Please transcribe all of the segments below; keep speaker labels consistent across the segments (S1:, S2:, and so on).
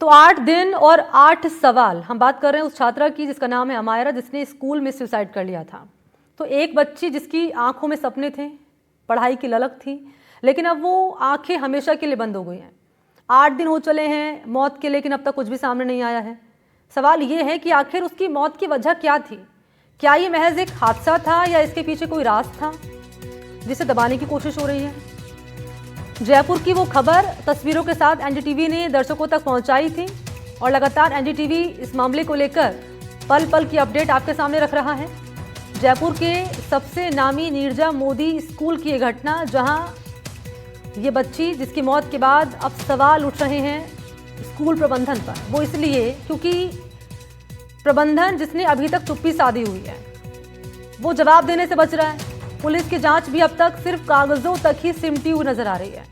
S1: तो 8 दिन और 8 सवाल हम बात कर रहे हैं उस छात्रा की जिसका नाम है अमायरा, जिसने स्कूल में सुसाइड कर लिया था। तो एक बच्ची जिसकी आंखों में सपने थे, पढ़ाई की ललक थी, लेकिन अब वो आंखें हमेशा के लिए बंद हो गई हैं। 8 दिन हो चले हैं मौत के, लेकिन अब तक कुछ भी सामने नहीं आया है। सवाल ये है कि आखिर उसकी मौत की वजह क्या थी? क्या ये महज एक हादसा था या इसके पीछे कोई राज था जिसे दबाने की कोशिश हो रही है? जयपुर की वो खबर तस्वीरों के साथ एनडीटीवी ने दर्शकों तक पहुंचाई थी और लगातार एनडीटीवी इस मामले को लेकर पल पल की अपडेट आपके सामने रख रहा है। जयपुर के सबसे नामी नीरजा मोदी स्कूल की ये घटना, जहां ये बच्ची जिसकी मौत के बाद अब सवाल उठ रहे हैं स्कूल प्रबंधन पर। वो इसलिए क्योंकि प्रबंधन जिसने अभी तक चुप्पी साधी हुई है वो जवाब देने से बच रहा है। पुलिस की जांच भी अब तक सिर्फ कागजों तक ही सिमटी हुई नजर आ रही है।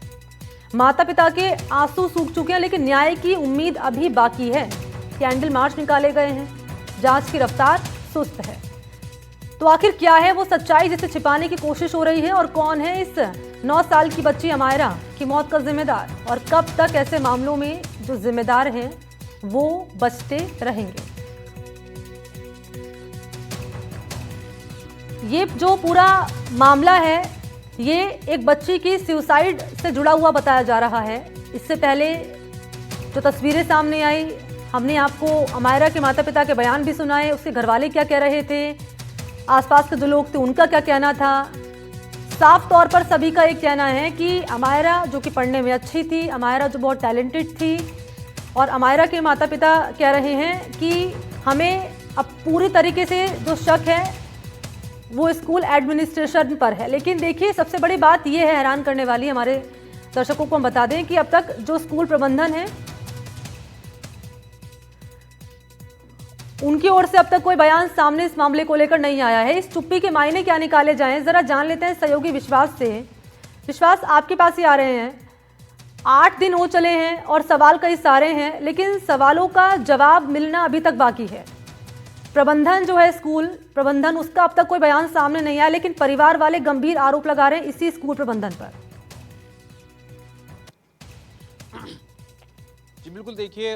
S1: माता पिता के आंसू सूख चुके हैं, लेकिन न्याय की उम्मीद अभी बाकी है। कैंडल मार्च निकाले गए हैं, जांच की रफ्तार सुस्त है। तो आखिर क्या है वो सच्चाई जिसे छिपाने की कोशिश हो रही है, और कौन है इस 9 साल की बच्ची अमायरा की मौत का जिम्मेदार, और कब तक ऐसे मामलों में जो जिम्मेदार हैं वो बचते रहेंगे? ये जो पूरा मामला है ये एक बच्ची की सुसाइड से जुड़ा हुआ बताया जा रहा है। इससे पहले जो तस्वीरें सामने आई, हमने आपको अमायरा के माता पिता के बयान भी सुनाए, उसके घरवाले क्या कह रहे थे, आसपास के जो लोग थे उनका क्या कहना था। साफ तौर पर सभी का एक कहना है कि अमायरा जो कि पढ़ने में अच्छी थी, अमायरा जो बहुत टैलेंटेड थी, और अमायरा के माता पिता कह रहे हैं कि हमें अब पूरी तरीके से जो शक है वो स्कूल एडमिनिस्ट्रेशन पर है। लेकिन देखिए सबसे बड़ी बात यह है, हैरान करने वाली, हमारे दर्शकों को हम बता दें कि अब तक जो स्कूल प्रबंधन है उनकी ओर से अब तक कोई बयान सामने इस मामले को लेकर नहीं आया है। इस चुप्पी के मायने क्या निकाले जाएं, जरा जान लेते हैं सहयोगी विश्वास से। विश्वास, आपके पास ही आ रहे हैं। 8 दिन हो चले हैं और सवाल कई सारे हैं, लेकिन सवालों का जवाब मिलना अभी तक बाकी है। प्रबंधन जो है स्कूल प्रबंधन, उसका अब तक कोई बयान सामने नहीं आया, लेकिन परिवार वाले गंभीर आरोप लगा रहे हैं इसी स्कूल प्रबंधन पर।
S2: जी बिल्कुल, देखिए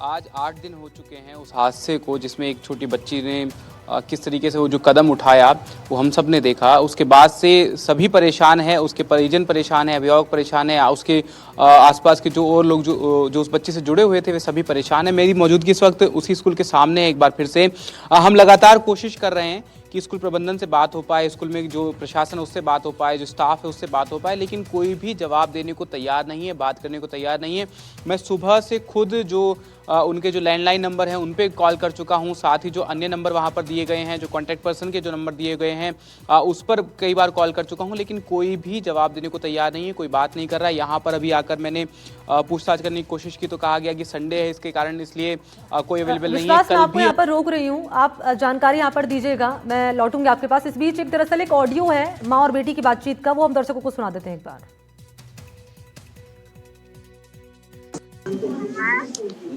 S2: आज 8 दिन हो चुके हैं उस हादसे को जिसमें एक छोटी बच्ची ने किस तरीके से वो जो कदम उठाया वो हम सब ने देखा। उसके बाद से सभी परेशान हैं, उसके परिजन परेशान हैं, अभिभावक परेशान हैं, उसके आसपास के जो और लोग जो उस बच्चे से जुड़े हुए थे वे सभी परेशान हैं। मेरी मौजूदगी इस वक्त उसी स्कूल के सामने एक बार फिर से हम लगातार कोशिश कर रहे हैं कि स्कूल प्रबंधन से बात हो पाए, स्कूल में जो प्रशासन है उससे बात हो पाए, जो स्टाफ है उससे बात हो पाए, लेकिन कोई भी जवाब देने को तैयार नहीं है, बात करने को तैयार नहीं है। मैं सुबह से खुद जो उनके जो लैंडलाइन नंबर हैं उन पे कॉल कर चुका हूं, साथ ही जो अन्य नंबर वहां पर दिए गए हैं, जो कॉन्टैक्ट पर्सन के जो नंबर दिए गए हैं उस पर कई बार कॉल कर चुका हूं, लेकिन कोई भी जवाब देने को तैयार नहीं है, कोई बात नहीं कर रहा है। यहाँ पर अभी आकर मैंने पूछताछ करने की कोशिश की तो कहा गया कि संडे है, इसके कारण इसलिए कोई अवेलेबल नहीं है।
S1: मैं आपको यहाँ पर रोक रही हूँ, आप जानकारी यहाँ पर दीजिएगा, मैं लौटूंगी आपके पास। इस बीच एक दरअसल एक ऑडियो है माँ और बेटी की बातचीत का, वो हम दर्शकों को सुना देते हैं एक बार।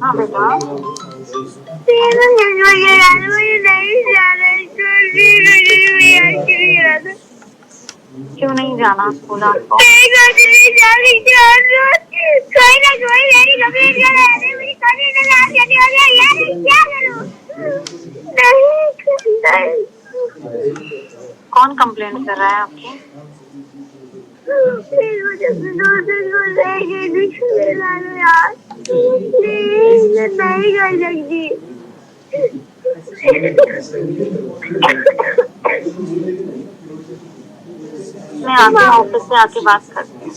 S3: हाँ बेटा, क्यों नहीं जाना स्कूल आपको? कौन कंप्लेंट कर रहा है आपको? नहीं कर सकती। मैं आपके ऑफिस से आके बात करती हूँ,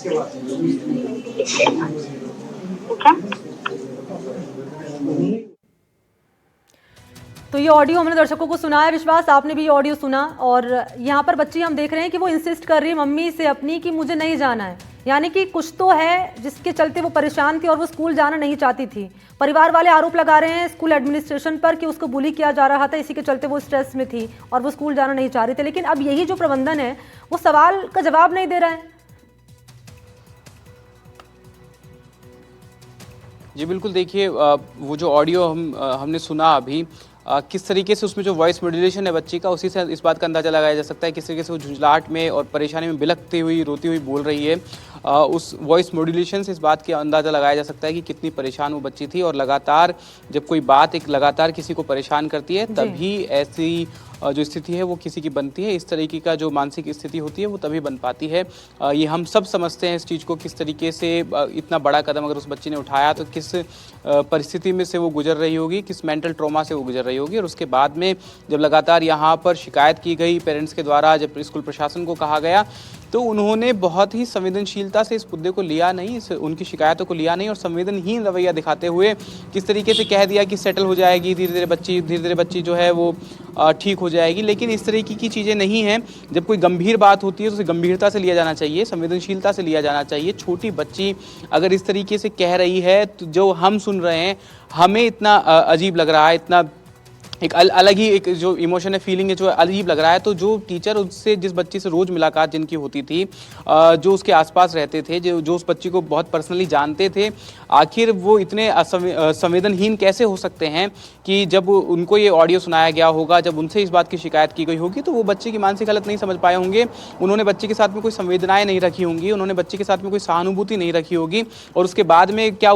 S3: ठीक है?
S1: तो ये ऑडियो हमने दर्शकों को सुनाया। विश्वास, आपने भी ये ऑडियो सुना, और यहाँ पर बच्ची हम देख रहे हैं कि वो इंसिस्ट कर रही है मम्मी से अपनी कि मुझे नहीं जाना है, यानी कि कुछ तो है जिसके चलते वो परेशान थी और वो स्कूल जाना नहीं चाहती थी। परिवार वाले आरोप लगा रहे हैं स्कूल एडमिनिस्ट्रेशन पर कि उसको बुली किया जा रहा था, इसी के चलते वो स्ट्रेस में थी और वो स्कूल जाना नहीं चाह रही थी। लेकिन अब यही जो प्रबंधन है वो सवाल का जवाब नहीं दे रहा है।
S2: जी बिल्कुल, देखिए वो जो ऑडियो हमने सुना अभी, किस तरीके से उसमें जो वॉइस मॉड्यूलेशन है बच्ची का, उसी से इस बात का अंदाज़ा लगाया जा सकता है किस तरीके से वो झुंझलाहट में और परेशानी में बिलखती हुई रोती हुई बोल रही है। उस वॉइस मॉड्यूलेशन से इस बात का अंदाज़ा लगाया जा सकता है कि कितनी परेशान वो बच्ची थी। और लगातार जब कोई बात एक लगातार किसी को परेशान करती है तभी ऐसी जो स्थिति है वो किसी की बनती है। इस तरीके का जो मानसिक स्थिति होती है वो तभी बन पाती है। ये हम सब समझते हैं इस चीज़ को, किस तरीके से इतना बड़ा कदम अगर उस बच्ची ने उठाया तो किस परिस्थिति में से वो गुजर रही होगी, किस मेंटल ट्रॉमा से वो गुजर रही होगी। और उसके बाद में जब लगातार यहाँ पर शिकायत की गई पेरेंट्स के द्वारा, जब स्कूल प्रशासन को कहा गया तो उन्होंने बहुत ही संवेदनशीलता से इस मुद्दे को लिया नहीं, उनकी शिकायतों को लिया नहीं और संवेदनहीन रवैया दिखाते हुए किस तरीके से कह दिया कि सेटल हो जाएगी, धीरे धीरे बच्ची जो है वो ठीक हो जाएगी। लेकिन इस तरीके की चीज़ें नहीं हैं। जब कोई गंभीर बात होती है तो उसे गंभीरता से लिया जाना चाहिए, संवेदनशीलता से लिया जाना चाहिए। छोटी बच्ची अगर इस तरीके से कह रही है तो जो हम सुन रहे हैं हमें इतना अजीब लग रहा है, इतना एक अलग ही एक जो इमोशन है, फीलिंग है, जो अजीब लग रहा है। तो जो टीचर उससे, जिस बच्ची से रोज़ मुलाकात जिनकी होती थी, जो उसके आसपास रहते थे, जो उस बच्ची को बहुत पर्सनली जानते थे, आखिर वो इतने संवेदनहीन कैसे हो सकते हैं कि जब उनको ये ऑडियो सुनाया गया होगा, जब उनसे इस बात की शिकायत की गई होगी तो वो बच्चे की मानसिक हालत नहीं समझ पाए होंगे। उन्होंने बच्चे के साथ में कोई संवेदनाएं नहीं रखी होंगी, उन्होंने बच्चे के साथ में कोई सहानुभूति नहीं रखी होगी। और उसके बाद में क्या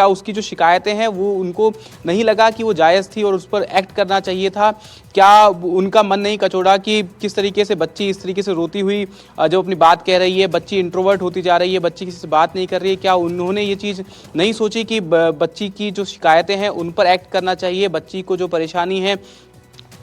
S2: उसकी जो शिकायतें हैं वो उनको नहीं लगा कि वो जायज़ थी और उस पर एक्ट करना चाहिए था? क्या उनका मन नहीं कचोड़ा कि किस तरीके से बच्ची इस तरीके से रोती हुई जो अपनी बात कह रही है, बच्ची इंट्रोवर्ट होती जा रही है, बच्ची किसी से बात नहीं कर रही है, क्या उन्होंने ये चीज़ नहीं सोची कि बच्ची की जो शिकायतें हैं उन पर एक्ट करना चाहिए, बच्ची को जो परेशानी है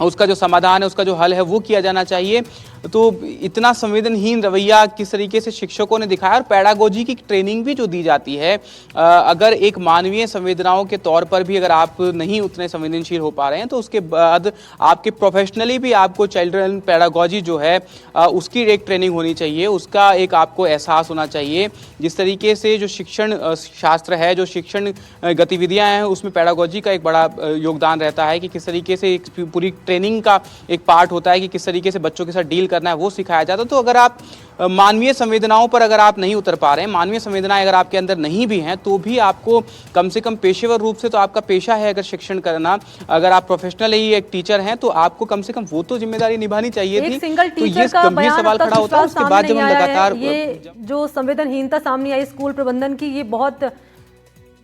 S2: उसका जो समाधान है, उसका जो हल है वो किया जाना चाहिए? तो इतना संवेदनहीन रवैया किस तरीके से शिक्षकों ने दिखाया। और पैडागोजी की ट्रेनिंग भी जो दी जाती है, अगर एक मानवीय संवेदनाओं के तौर पर भी अगर आप नहीं उतने संवेदनशील हो पा रहे हैं तो उसके बाद आपके प्रोफेशनली भी आपको चिल्ड्रन पैडागोजी जो है उसकी एक ट्रेनिंग होनी चाहिए, उसका एक आपको एहसास होना चाहिए। जिस तरीके से जो शिक्षण शास्त्र है, जो शिक्षण गतिविधियाँ हैं, उसमें पैडागोजी का एक बड़ा योगदान रहता है कि किस तरीके से एक पूरी ट्रेनिंग का एक पार्ट होता है कि किस तरीके से बच्चों के साथ डील करना है, वो सिखाया जाता है। तो अगर आप मानवीय संवेदनाओं पर अगर आप नहीं उतर पा रहे हैं, मानवीय संवेदनाएं अगर आपके अंदर नहीं भी हैं, तो भी आपको कम से कम पेशेवर रूप से, तो आपका पेशा है अगर शिक्षण करना, अगर आप प्रोफेशनल ही एक टीचर हैं तो आपको कम से कम वो तो जिम्मेदारी निभानी चाहिए थी। तो ये गंभीर सवाल खड़ा होता है। उसके बाद जब हम लगातार
S1: ये जो संवेदनहीनता सामने आई स्कूल प्रबंधन की, ये बहुत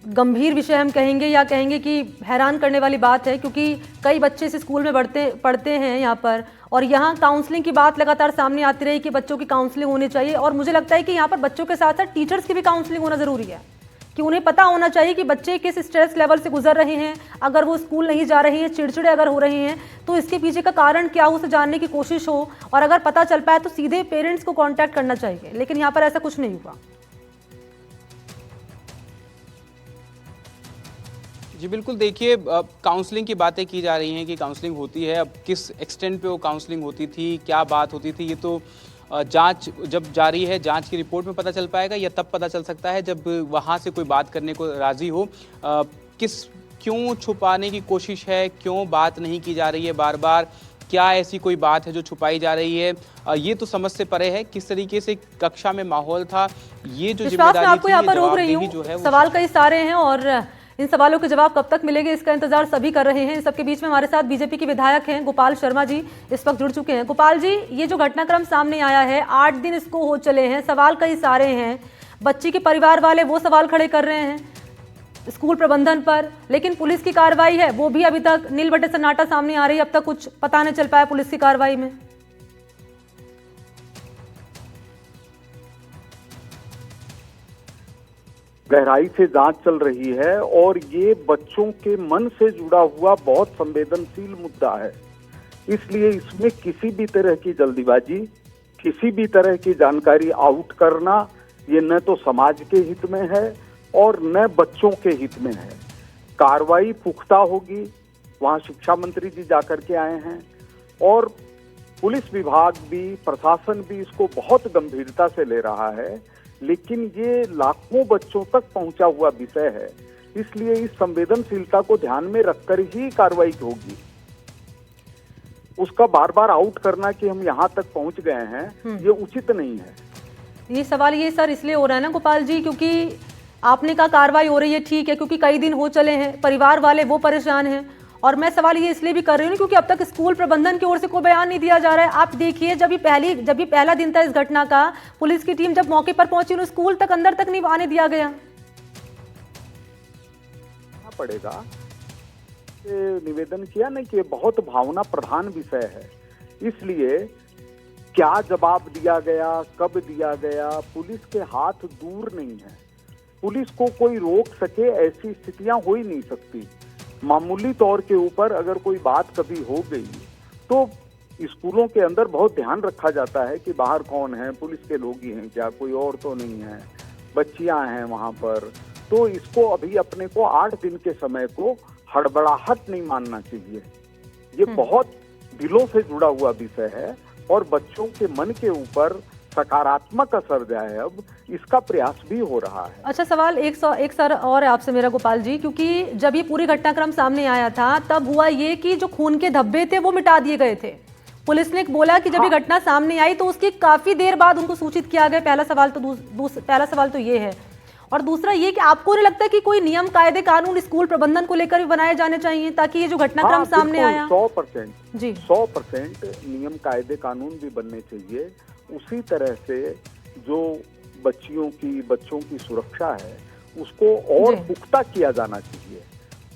S1: गंभीर विषय हम कहेंगे या कहेंगे कि हैरान करने वाली बात है, क्योंकि कई बच्चे इस स्कूल में पढ़ते हैं यहाँ पर, और यहाँ काउंसलिंग की बात लगातार सामने आती रही कि बच्चों की काउंसलिंग होनी चाहिए। और मुझे लगता है कि यहाँ पर बच्चों के साथ साथ टीचर्स की भी काउंसलिंग होना ज़रूरी है, कि उन्हें पता होना चाहिए कि बच्चे किस स्ट्रेस लेवल से गुजर रहे हैं। अगर वो स्कूल नहीं जा रहे हैं, चिड़चिड़े अगर हो रहे हैं, तो इसके पीछे का कारण क्या हो, उसे जानने की कोशिश हो, और अगर पता चल पाए तो सीधे पेरेंट्स को कॉन्टैक्ट करना चाहिए। लेकिन यहाँ पर ऐसा कुछ नहीं हुआ।
S2: जी बिल्कुल, देखिए काउंसलिंग की बातें की जा रही हैं कि काउंसलिंग होती है। अब किस एक्सटेंट पे वो काउंसलिंग होती थी, क्या बात होती थी, ये तो जांच जब जारी है, जांच की रिपोर्ट में पता चल पाएगा, या तब पता चल सकता है जब वहाँ से कोई बात करने को राज़ी हो। क्यों छुपाने की कोशिश है, क्यों बात नहीं की जा रही है बार बार, क्या ऐसी कोई बात है जो छुपाई जा रही है, ये तो समझ से परे है। किस तरीके से कक्षा में माहौल था, ये जो जिम्मेदारी
S1: आपको यहाँ पर रोक रही हूँ, सवाल कई सारे हैं और इन सवालों के जवाब कब तक मिलेंगे इसका इंतजार सभी कर रहे हैं। इन सबके बीच में हमारे साथ बीजेपी के विधायक हैं गोपाल शर्मा जी इस वक्त जुड़ चुके हैं। गोपाल जी, ये जो घटनाक्रम सामने आया है, 8 दिन इसको हो चले हैं, सवाल कई सारे हैं, बच्ची के परिवार वाले वो सवाल खड़े कर रहे हैं स्कूल प्रबंधन पर, लेकिन पुलिस की कार्रवाई है वो भी अभी तक नील बटे सन्नाटा सामने आ रही है, अब तक कुछ पता नहीं चल पाया पुलिस की कार्रवाई में।
S4: गहराई से जांच चल रही है और ये बच्चों के मन से जुड़ा हुआ बहुत संवेदनशील मुद्दा है, इसलिए इसमें किसी भी तरह की जल्दीबाजी, किसी भी तरह की जानकारी आउट करना, ये न तो समाज के हित में है और न बच्चों के हित में है। कार्रवाई पुख्ता होगी, वहां शिक्षा मंत्री जी जाकर के आए हैं और पुलिस विभाग भी, प्रशासन भी इसको बहुत गंभीरता से ले रहा है, लेकिन ये लाखों बच्चों तक पहुंचा हुआ विषय है, इसलिए इस संवेदनशीलता को ध्यान में रखकर ही कार्रवाई होगी। उसका बार बार आउट करना कि हम यहाँ तक पहुंच गए हैं, ये उचित नहीं है।
S1: ये सवाल ये सर इसलिए हो रहा है ना गोपाल जी, क्योंकि आपने कहा कार्रवाई हो रही है, ठीक है, क्योंकि कई दिन हो चले हैं, परिवार वाले वो परेशान हैं और मैं सवाल ये इसलिए भी कर रही हूँ क्योंकि अब तक स्कूल प्रबंधन की ओर से कोई बयान नहीं दिया जा रहा है। आप देखिए, जब ये पहला दिन था इस घटना का, पुलिस की टीम जब मौके पर पहुंची, उन्हें स्कूल तक अंदर तक नहीं आने दिया गया।
S4: पड़ेगा निवेदन किया नहीं कि बहुत भावना प्रधान विषय है, इसलिए क्या जवाब दिया गया, कब दिया गया, पुलिस के हाथ दूर नहीं है। पुलिस को कोई रोक सके ऐसी स्थितियां हो ही नहीं सकती। मामूली तौर के ऊपर अगर कोई बात कभी हो गई तो स्कूलों के अंदर बहुत ध्यान रखा जाता है कि बाहर कौन है, पुलिस के लोग ही हैं क्या, कोई और तो नहीं है, बच्चियां हैं वहां पर। तो इसको अभी अपने को 8 दिन के समय को हड़बड़ाहट नहीं मानना चाहिए। ये बहुत दिलों से जुड़ा हुआ विषय है और बच्चों के मन के ऊपर सकारात्मक असर जाए अब इसका प्रयास भी हो रहा है।
S1: अच्छा, सवाल एक सर और है आपसे मेरा गोपाल जी, क्योंकि जब ये पूरी घटनाक्रम सामने आया था तब हुआ ये कि जो खून के धब्बे थे वो मिटा दिए गए थे। पुलिस ने बोला कि जब ये घटना सामने आई तो उसकी काफी देर बाद उनको सूचित किया गया। पहला सवाल तो ये है, और दूसरा ये कि आपको नहीं लगता कि कोई नियम, कायदे, कानून स्कूल प्रबंधन को लेकर भी बनाए जाने चाहिए ताकि ये जो घटनाक्रम सामने आया
S4: 100%
S1: जी
S4: 100% नियम, कायदे, कानून भी बनने चाहिए। उसी तरह से जो बच्चों की सुरक्षा है उसको और पुख्ता किया जाना चाहिए।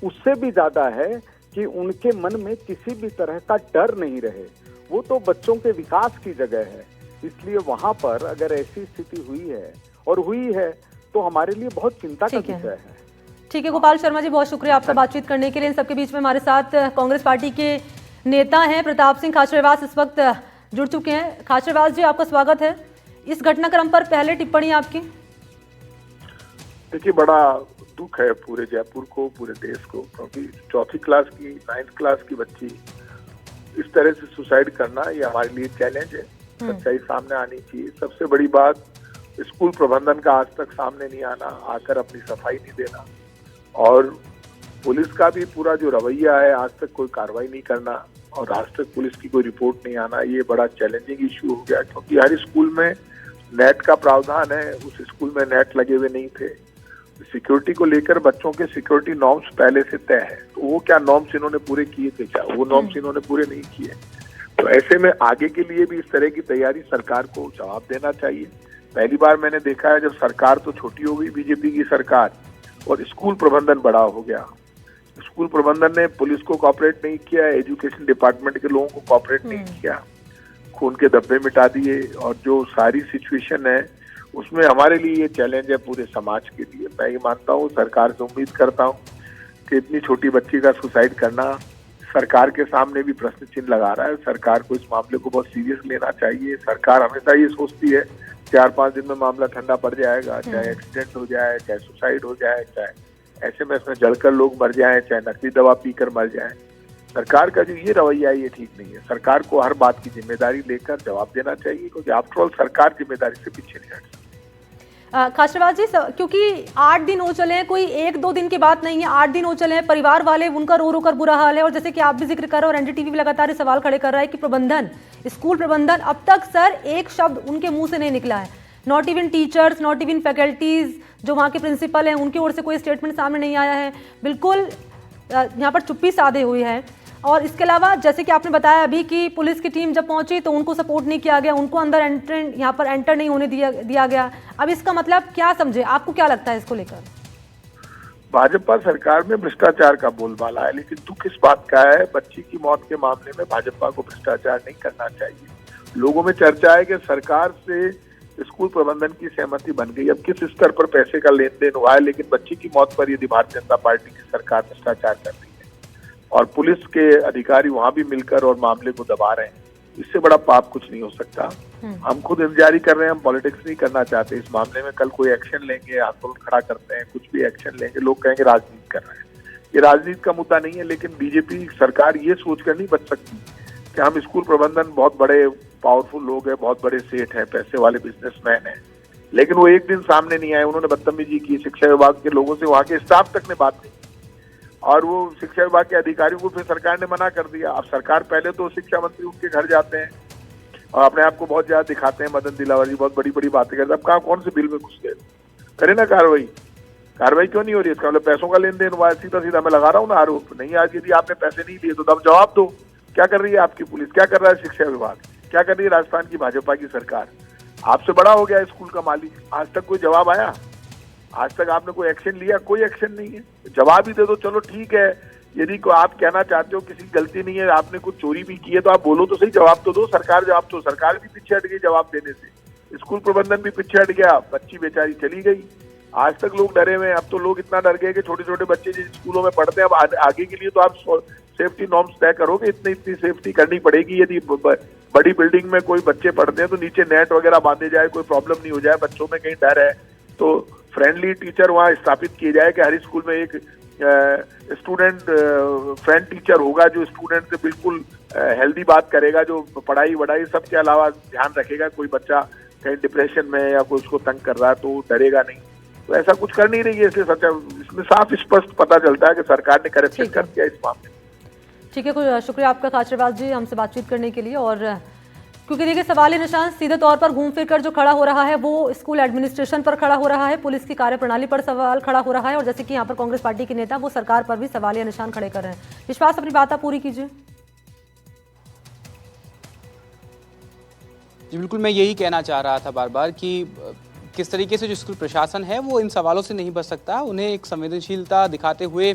S4: उससे भी ज्यादा है कि उनके मन में किसी भी तरह का डर नहीं रहे। वो तो बच्चों के विकास की जगह है, इसलिए वहां पर अगर ऐसी स्थिति हुई है तो हमारे लिए बहुत चिंता का विषय है।
S1: ठीक है गोपाल शर्मा जी, बहुत शुक्रिया आपका बातचीत करने के लिए। इन सबके बीच में हमारे साथ कांग्रेस पार्टी के नेता हैं प्रताप सिंह खाचरियावास इस वक्त जुड़ चुके हैं। खाचरियावास जी, आपका स्वागत है। इस घटनाक्रम पर पहले टिप्पणी आपकी।
S5: देखिए, बड़ा दुख है पूरे जयपुर को, पूरे देश को, क्योंकि 4th क्लास की 9th क्लास की बच्ची इस तरह से सुसाइड करना ये हमारे लिए चैलेंज है। सच्चाई सामने आनी चाहिए। सबसे बड़ी बात, स्कूल प्रबंधन का आज तक सामने नहीं आना, आकर अपनी सफाई नहीं देना, और पुलिस का भी पूरा जो रवैया है आज तक कोई कार्रवाई नहीं करना और आज तक पुलिस की कोई रिपोर्ट नहीं आना, ये बड़ा चैलेंजिंग इश्यू हो गया। क्योंकि हर स्कूल में नेट का प्रावधान है, उस स्कूल में नेट लगे हुए नहीं थे। सिक्योरिटी को लेकर बच्चों के सिक्योरिटी नॉर्म्स पहले से तय है, तो वो क्या नॉर्म्स इन्होंने पूरे किए थे, क्या वो नॉर्म्स इन्होंने पूरे नहीं किए। तो ऐसे में आगे के लिए भी इस तरह की तैयारी सरकार को जवाब देना चाहिए। पहली बार मैंने देखा है जब सरकार तो छोटी हो गई, बीजेपी की सरकार, और स्कूल प्रबंधन बड़ा हो गया। स्कूल प्रबंधन ने पुलिस को कॉपरेट नहीं किया, एजुकेशन डिपार्टमेंट के लोगों को कॉपरेट नहीं किया, खून के धब्बे मिटा दिए। और जो सारी सिचुएशन है उसमें हमारे लिए ये चैलेंज है पूरे समाज के लिए। मैं ये मानता हूँ, सरकार से उम्मीद करता हूँ कि इतनी छोटी बच्ची का सुसाइड करना सरकार के सामने भी प्रश्न चिन्ह लगा रहा है। सरकार को इस मामले को बहुत सीरियस लेना चाहिए। सरकार हमेशा ये सोचती है 4-5 दिन में मामला ठंडा पड़ जाएगा, चाहे एक्सीडेंट हो जाए, चाहे सुसाइड हो जाए, चाहे ऐसे में इसमें जलकर लोग मर जाएं, चाहे नकली दवा पीकर मर जाएं। सरकार का जो ये रवैया है ये ठीक नहीं है। सरकार को हर बात की जिम्मेदारी लेकर जवाब देना चाहिए, क्योंकि आफ्टरऑल सरकार जिम्मेदारी से पीछे नहीं हट सकती।
S1: खाचरियावास जी, क्योंकि 8 दिन हो चले हैं, कोई 1-2 दिन की बात नहीं है, 8 दिन हो चले हैं, परिवार वाले उनका रो रो कर बुरा हाल है। और जैसे कि आप भी जिक्र कर रहे हो और एनडीटीवी भी लगातार सवाल खड़े कर रहा है कि प्रबंधन, स्कूल प्रबंधन, अब तक सर एक शब्द उनके मुंह से नहीं निकला है। Not even teachers, not even faculties, जो वहाँ के प्रिंसिपल हैं उनकी ओर से कोई स्टेटमेंट सामने नहीं आया है। बिल्कुल यहाँ पर चुप्पी साधे हुई है। और इसके अलावा जैसे कि आपने बताया अभी कि पुलिस की टीम जब पहुंची तो उनको सपोर्ट नहीं किया गया, उनको अंदर यहाँ पर एंटर नहीं होने दिया गया। अब इसका मतलब क्या समझे, आपको क्या लगता है इसको लेकर?
S5: भाजपा सरकार में भ्रष्टाचार का बोलबाला है, लेकिन दुख इस बात का है बच्ची की मौत के मामले में भाजपा को भ्रष्टाचार नहीं करना चाहिए। लोगों में चर्चा है कि सरकार से स्कूल प्रबंधन की सहमति बन गई, अब किस स्तर पर पैसे का लेन देन हुआ है, लेकिन बच्ची की मौत पर यदि भारतीय जनता पार्टी की सरकार भ्रष्टाचार कर रही है और पुलिस के अधिकारी वहां भी मिलकर और मामले को दबा रहे हैं, इससे बड़ा पाप कुछ नहीं हो सकता। हम खुद इंतजारी कर रहे हैं, हम पॉलिटिक्स नहीं करना चाहते इस मामले में। कल कोई एक्शन लेंगे, आंदोलन खड़ा करते हैं, कुछ भी एक्शन लेंगे, लोग कहेंगे राजनीति कर रहे हैं। ये राजनीति का मुद्दा नहीं है, लेकिन बीजेपी सरकार ये सोचकर नहीं बच सकती कि हम स्कूल प्रबंधन बहुत बड़े पावरफुल लोग हैं, बहुत बड़े सेठ हैं, पैसे वाले बिजनेसमैन हैं, लेकिन वो एक दिन सामने नहीं आए। उन्होंने बदतमीजी की, शिक्षा विभाग के लोगों से वहां के स्टाफ तक ने बात नहीं, और वो शिक्षा विभाग के अधिकारियों को फिर सरकार ने मना कर दिया। अब सरकार पहले तो शिक्षा मंत्री उनके घर जाते हैं और अपने आप को बहुत ज्यादा दिखाते हैं, मदन दिलावर जी बहुत बड़ी बड़ी बातें करते हैं। अब कहाँ कौन से बिल में घुस गए, करे ना कार्रवाई। कार्रवाई क्यों नहीं हो रही? इसका मतलब पैसों का लेन देन हुआ है, सीधा सीधा मैं लगा रहा हूँ ना आरोप। नहीं, आज यदि आपने पैसे नहीं लिए तो तब जवाब दो। क्या कर रही है आपकी पुलिस, क्या कर रहा है शिक्षा विभाग, क्या कर रही है राजस्थान की भाजपा की सरकार? आपसे बड़ा हो गया स्कूल का मालिक, आज तक कोई जवाब आया? आज तक आपने कोई एक्शन लिया? कोई एक्शन नहीं है। जवाब ही दे दो, चलो ठीक है। यदि को आप कहना चाहते हो किसी की गलती नहीं है, आपने कुछ चोरी भी की है तो आप बोलो तो सही, जवाब तो दो। सरकार जवाब तो, सरकार भी पीछे हट गई जवाब देने से, स्कूल प्रबंधन भी पीछे हट गया, बच्ची बेचारी चली गई। आज तक लोग डरे हुए हैं। अब तो लोग इतना डर गए कि छोटे छोटे बच्चे जिस स्कूलों में पढ़ते हैं, अब आगे के लिए तो आप सेफ्टी नॉर्म्स तय करोगे, इतनी सेफ्टी करनी पड़ेगी। यदि बड़ी बिल्डिंग में कोई बच्चे पढ़ते हैं तो नीचे नेट वगैरह बांधे जाए, कोई प्रॉब्लम नहीं हो जाए, बच्चों में कहीं डर है तो फ्रेंडली टीचर वहाँ स्थापित किए जाए कि हर स्कूल में एक स्टूडेंट फ्रेंड टीचर होगा जो स्टूडेंट से बिल्कुल हेल्दी बात करेगा, जो पढ़ाई वढ़ाई सब के अलावा ध्यान रखेगा। कोई बच्चा कहीं डिप्रेशन में या कोई उसको तंग कर रहा है तो डरेगा नहीं। तो ऐसा कुछ कर नहीं रही है, इसलिए सच्चा इसमें साफ स्पष्ट पता चलता है कि सरकार ने करप्शन कर दिया इस मामले में।
S1: ठीक है, शुक्रिया आपका खाचरियावास जी हमसे बातचीत करने के लिए। और क्योंकि देखिए सवालिया निशान सीधे तौर पर घूम फिर कर जो खड़ा हो रहा है वो स्कूल एडमिनिस्ट्रेशन पर खड़ा हो रहा है, पुलिस की कार्यप्रणाली पर सवाल खड़ा हो रहा है, और जैसे कि यहाँ पर कांग्रेस पार्टी के नेता वो सरकार पर भी सवालिया निशान खड़े कर रहे हैं। विश्वास, अपनी बात आप पूरी कीजिए।
S2: जी बिल्कुल, मैं यही कहना चाह रहा था बार बार कि किस तरीके से जो स्कूल प्रशासन है वो इन सवालों से नहीं बच सकता। उन्हें एक संवेदनशीलता दिखाते हुए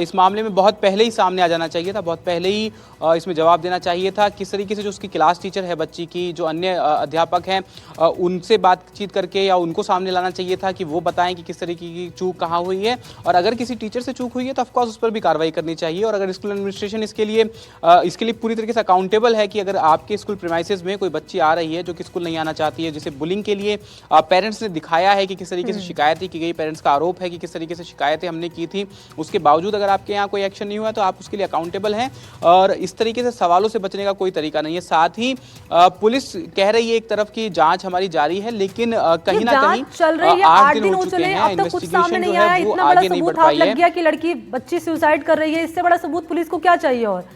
S2: इस मामले में बहुत पहले ही सामने आ जाना चाहिए था, बहुत पहले ही इसमें जवाब देना चाहिए था। किस तरीके से जो उसकी क्लास टीचर है बच्ची की, जो अन्य अध्यापक हैं, उनसे बातचीत करके या उनको सामने लाना चाहिए था कि वो बताएं कि किस तरीके की चूक कहाँ हुई है, और अगर किसी टीचर से चूक हुई है तो ऑफकोर्स उस पर भी कार्रवाई करनी चाहिए। और अगर स्कूल एडमिनिस्ट्रेशन इसके लिए पूरी तरीके से अकाउंटेबल है कि अगर आपके स्कूल प्रीमाइसेस में कोई बच्ची आ रही है जो कि स्कूल नहीं आना चाहती है, जिसे बुलिंग के लिए पेरेंट्स ने दिखाया है कि किस तरीके से शिकायतें की गई, पेरेंट्स का आरोप है कि किस तरीके से शिकायतें हमने की थी, उसके बावजूद अगर आपके यहाँ कोई एक्शन नहीं हुआ तो आप उसके लिए अकाउंटेबल हैं। और इस तरीके से सवालों से बचने का कोई तरीका नहीं है। साथ ही पुलिस कह रही है एक तरफ की जांच हमारी जारी है, लेकिन कहीं ना कहीं
S1: चल रही है, 8 दिन हो चुके हैं, अब तक कुछ सामने नहीं आया। इतना बड़ा सबूत हाथ लग गया कि लड़की बच्ची सुसाइड कर रही है, इससे बड़ा सबूत पुलिस को क्या चाहिए? और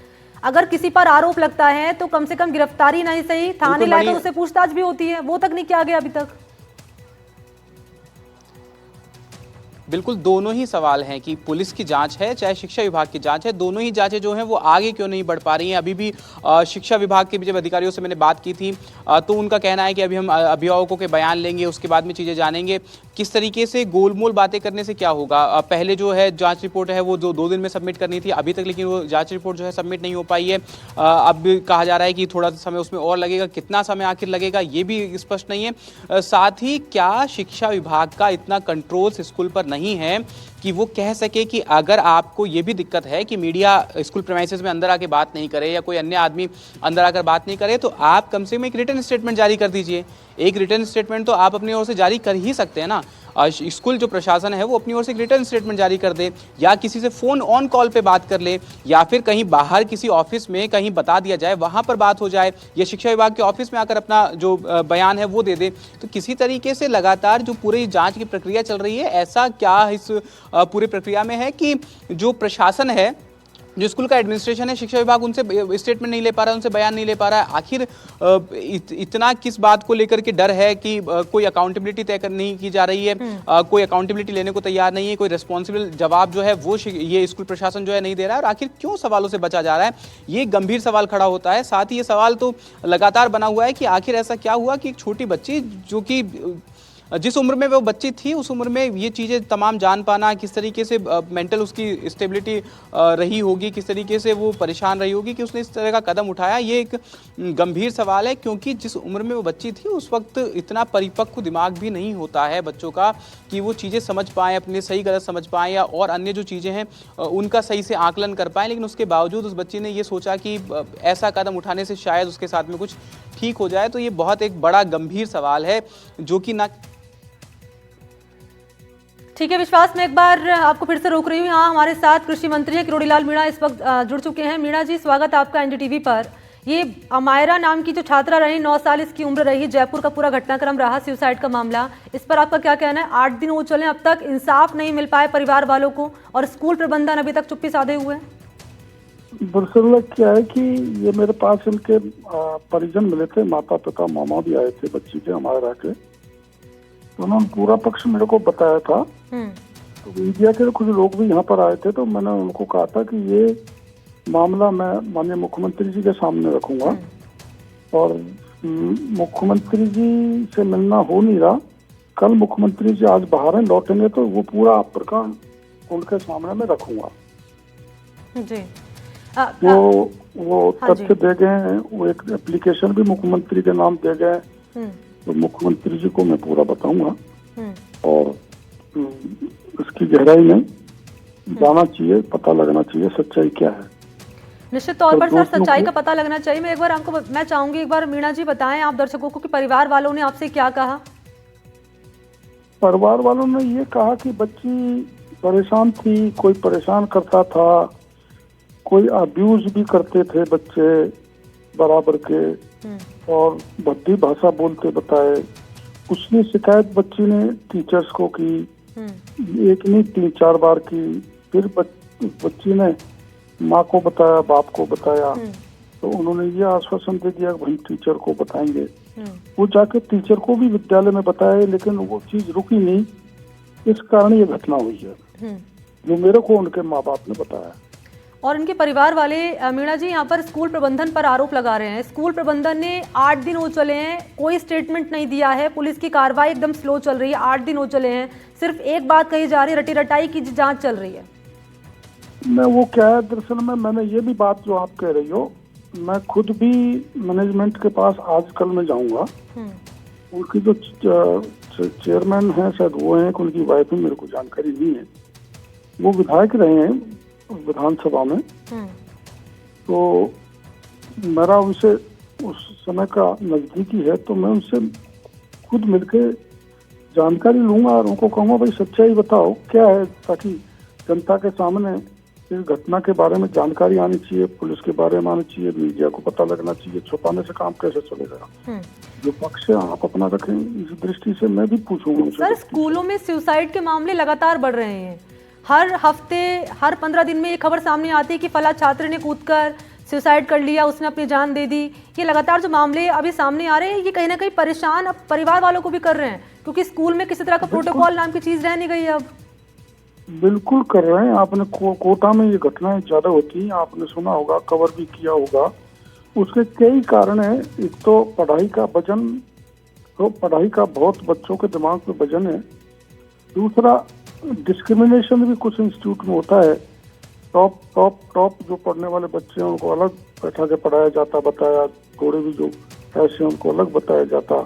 S1: अगर किसी पर आरोप लगता है तो कम से कम गिरफ्तारी नहीं सही, थाने लाकर उससे पूछताछ भी होती है, वो तक नहीं किया गया अभी तक।
S2: बिल्कुल, दोनों ही सवाल हैं कि पुलिस की जांच है चाहे शिक्षा विभाग की जांच है, दोनों ही जांचें जो हैं वो आगे क्यों नहीं बढ़ पा रही हैं। अभी भी शिक्षा विभाग के जब अधिकारियों से मैंने बात की थी तो उनका कहना है कि अभी हम अभिभावकों के बयान लेंगे, उसके बाद में चीज़ें जानेंगे। किस तरीके से गोलमोल बातें करने से क्या होगा? पहले जो है जांच रिपोर्ट है वो 2 दिन में सबमिट करनी थी अभी तक, लेकिन वो जांच रिपोर्ट जो है सबमिट नहीं हो पाई है। अब कहा जा रहा है कि थोड़ा समय उसमें और लगेगा, कितना समय आखिर लगेगा ये भी स्पष्ट नहीं है। साथ ही क्या शिक्षा विभाग का इतना कंट्रोल स्कूल पर नहीं है कि वो कह सके कि अगर आपको ये भी दिक्कत है कि मीडिया स्कूल प्रीमाइसेस में अंदर आके बात नहीं करे या कोई अन्य आदमी अंदर आकर बात नहीं करे, तो आप कम से कम एक रिटन स्टेटमेंट जारी कर दीजिए। एक रिटन स्टेटमेंट तो आप अपनी ओर से जारी कर ही सकते हैं ना। स्कूल जो प्रशासन है वो अपनी ओर से एक रिटन स्टेटमेंट जारी कर दे, या किसी से फ़ोन ऑन कॉल पे बात कर ले, या फिर कहीं बाहर किसी ऑफिस में कहीं बता दिया जाए, वहाँ पर बात हो जाए, या शिक्षा विभाग के ऑफिस में आकर अपना जो बयान है वो दे दे। तो किसी तरीके से लगातार जो पूरी जांच की प्रक्रिया चल रही है, ऐसा क्या इस पूरी प्रक्रिया में है कि जो प्रशासन है, जो स्कूल का एडमिनिस्ट्रेशन है, शिक्षा विभाग उनसे स्टेटमेंट नहीं ले पा रहा है, उनसे बयान नहीं ले पा रहा है? आखिर इतना किस बात को लेकर के डर है कि कोई अकाउंटेबिलिटी तय नहीं की जा रही है, कोई अकाउंटेबिलिटी लेने को तैयार नहीं है, कोई रिस्पॉन्सिबल जवाब जो है वो ये स्कूल प्रशासन जो है नहीं दे रहा है? और आखिर क्यों सवालों से बचा जा रहा है, ये गंभीर सवाल खड़ा होता है। साथ ही ये सवाल तो लगातार बना हुआ है कि आखिर ऐसा क्या हुआ कि एक छोटी बच्ची जो कि जिस उम्र में वो बच्ची थी उस उम्र में ये चीज़ें तमाम जान पाना, किस तरीके से मेंटल उसकी स्टेबिलिटी रही होगी, किस तरीके से वो परेशान रही होगी कि उसने इस तरह का कदम उठाया, ये एक गंभीर सवाल है। क्योंकि जिस उम्र में वो बच्ची थी उस वक्त इतना परिपक्व दिमाग भी नहीं होता है बच्चों का कि वो चीज़ें समझ पाएँ, अपने सही गलत समझ पाएँ, या और अन्य जो चीज़ें हैं उनका सही से आकलन कर पाएँ। लेकिन उसके बावजूद उस बच्ची ने ये सोचा कि ऐसा कदम उठाने से शायद उसके साथ में कुछ ठीक हो जाए। तो ये बहुत एक बड़ा गंभीर सवाल है जो कि ना।
S1: ठीक है विश्वास, मैं एक बार आपको फिर से रोक रही हूँ। यहाँ हमारे साथ कृषि मंत्री हैं किरोड़ीलाल मीणा इस वक्त जुड़ चुके हैं। मीणा जी, स्वागत है आपका एनडीटीवी पर। ये अमायरा नाम की जो छात्रा रही, 9 साल इसकी उम्र रही, जयपुर का पूरा घटनाक्रम रहा, सुसाइड का मामला, इस पर आपका क्या कहना है? 8 दिन हो चले, अब तक इंसाफ नहीं मिल पाए परिवार वालों को, और स्कूल प्रबंधन अभी तक चुप्पी साधे हुए हैं।
S6: दरअसल क्या है कि ये मेरे पास इनके परिजन मिले थे, माता पिता मामा भी आए थे बच्ची के, अमायरा के। तो उन्होंने पूरा पक्ष मेरे को बताया था। मीडिया के कुछ लोग भी यहाँ पर आए थे, तो मैंने उनको कहा था कि ये मामला मैं माननीय मुख्यमंत्री जी के सामने रखूंगा, और मुख्यमंत्री जी से मिलना हो नहीं रहा। कल मुख्यमंत्री जी आज बाहर हैं, लौटेंगे तो वो पूरा प्रकरण उनके सामने मैं रखूंगा।
S1: जी
S6: वो
S1: हाँ
S6: तथ्य दे गए हैं, वो एक एप्लीकेशन भी मुख्यमंत्री के नाम दे गए, तो मुख्यमंत्री जी को मैं पूरा बताऊंगा, और इसकी गहराई में जाना चाहिए, पता लगना चाहिए सच्चाई क्या है।
S1: निश्चित तौर पर
S6: तो
S1: सर
S6: दोस्तों
S1: सच्चाई
S6: को-
S1: का पता लगना चाहिए। मैं चाहूंगी एक बार मीणा जी बताएं आप दर्शकों को कि परिवार वालों ने आपसे क्या कहा।
S6: परिवार वालों ने ये कहा कि बच्ची परेशान थी, कोई परेशान करता था, कोई अब्यूज भी करते थे बच्चे बराबर के, और भद्दी भाषा बोलते बताए। उसने शिकायत बच्ची ने टीचर्स को की, एक नहीं 3-4 बार की। फिर बच्ची ने माँ को बताया, बाप को बताया, तो उन्होंने ये आश्वासन दे दिया कि भाई टीचर को बताएंगे। वो जाके टीचर को भी विद्यालय में बताया, लेकिन वो चीज रुकी नहीं। इस कारण ये घटना हुई है, जो मेरे को उनके माँ बाप ने बताया।
S1: और इनके परिवार वाले मीणा जी यहाँ पर स्कूल प्रबंधन पर आरोप लगा रहे हैं। स्कूल प्रबंधन ने 8 दिन हो चले हैं, कोई स्टेटमेंट नहीं दिया है, पुलिस की कार्रवाई एकदम स्लो चल रही है। 8 दिन हो चले हैं, सिर्फ एक बात कही जा रही है, रटी रटाई की जांच चल रही है।
S6: मैं वो क्या है, दरअसल में मैंने ये भी बात जो आप कह रही हो, मैं खुद भी मैनेजमेंट के पास आज कल में जाऊंगा। उनकी जो चेयरमैन है शायद वो हैं, उनकी वाइफ भी मेरे को जानकारी नहीं है, वो विधायक रहे हैं विधानसभा में। तो मेरा उनसे उस समय का नजदीकी है, तो मैं उनसे खुद मिलके जानकारी लूंगा और उनको कहूँगा भाई सच्चाई बताओ क्या है, ताकि जनता के सामने इस घटना के बारे में जानकारी आनी चाहिए, पुलिस के बारे में आनी चाहिए, मीडिया को पता लगना चाहिए। छुपाने से काम कैसे चलेगा? जो पक्ष है आप अपना रखें, इस दृष्टि से मैं भी पूछूंगा उनसे।
S1: सर स्कूलों में सुसाइड के मामले लगातार बढ़ रहे हैं। हर हफ्ते, हर 15 दिन में ये खबर सामने आती है कि फला छात्र ने कूदकर सुसाइड कर लिया, उसने अपनी जान दे दी। ये लगातार जो मामले अभी सामने आ रहे हैं, ये कहीं ना कहीं परेशान अब परिवार वालों को भी कर रहे हैं, क्योंकि स्कूल में किसी तरह का प्रोटोकॉल नाम की चीज रह नहीं गई अब।
S6: बिल्कुल कर रहे हैं। आपने कोटा में ये घटनाएं ज्यादा होती हैं, आपने सुना होगा, कवर भी किया होगा। उसके कई कारण है। एक तो पढ़ाई का वजन, तो पढ़ाई का बहुत बच्चों के दिमाग में वजन है। दूसरा डिस्क्रिमिनेशन भी कुछ इंस्टीट्यूट में होता है। टॉप जो पढ़ने वाले बच्चे हैं उनको अलग बैठा के पढ़ाया जाता, बताया। थोड़े भी जो ऐसे उनको अलग बताया जाता,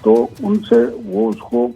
S6: तो उनसे वो उसको